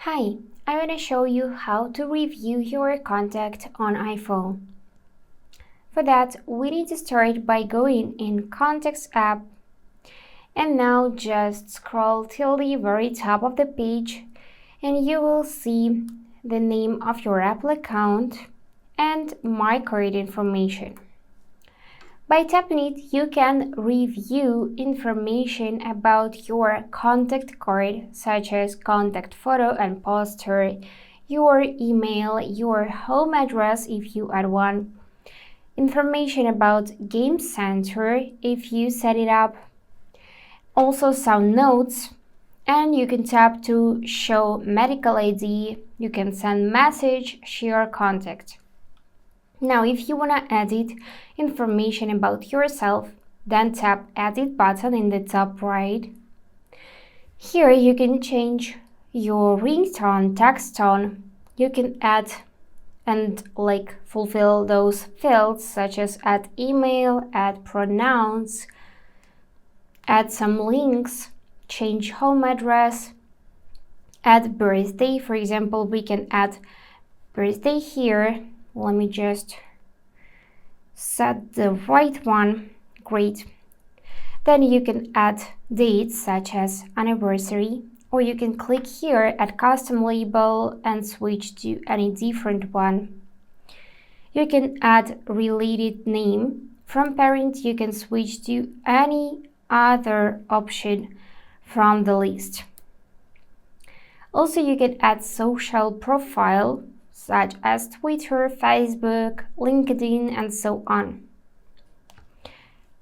Hi, I want to show you how to review your contact on iPhone. For that, we need to start by going in Contacts app and now just scroll till the very top of the page and you will see the name of your Apple account and My Card information. By tapping it, you can review information about your contact card, such as contact photo and poster, your email, your home address if you add one, information about Game Center if you set it up, also some notes, and you can tap to show medical ID, you can send message, share contact. Now, if you want to edit information about yourself, then tap Edit button in the top right. Here you can change your ringtone, text tone. You can add and fulfill those fields such as add email, add pronouns, add some links, change home address, add birthday. For example, we can add birthday here. Let me just set the right one. Great. Then you can add dates such as anniversary, or you can click here at custom label and switch to any different one. You can add related name. From parent, you can switch to any other option from the list. Also, you can add social profile such as Twitter, Facebook, LinkedIn, and so on.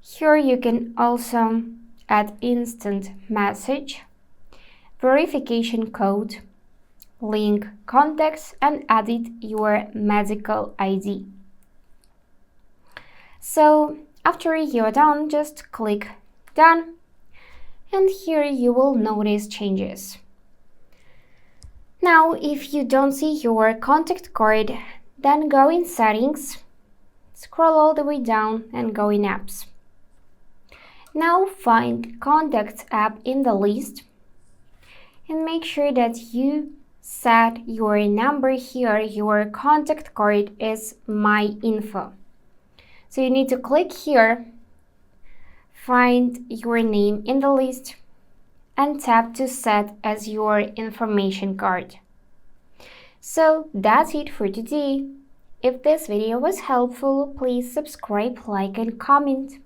Here you can also add instant message, verification code, link contacts, and edit your medical ID. So after you're done, just click Done, and here you will notice changes. Now, if you don't see your contact card, then go in Settings, scroll all the way down and go in Apps. Now find Contacts app in the list and make sure that you set your number here. Your contact card is My Info. So you need to click here, find your name in the list, and tap to set as your information card. So that's it for today. If this video was helpful, please subscribe, like, and comment.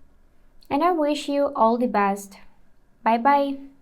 And I wish you all the best. Bye bye.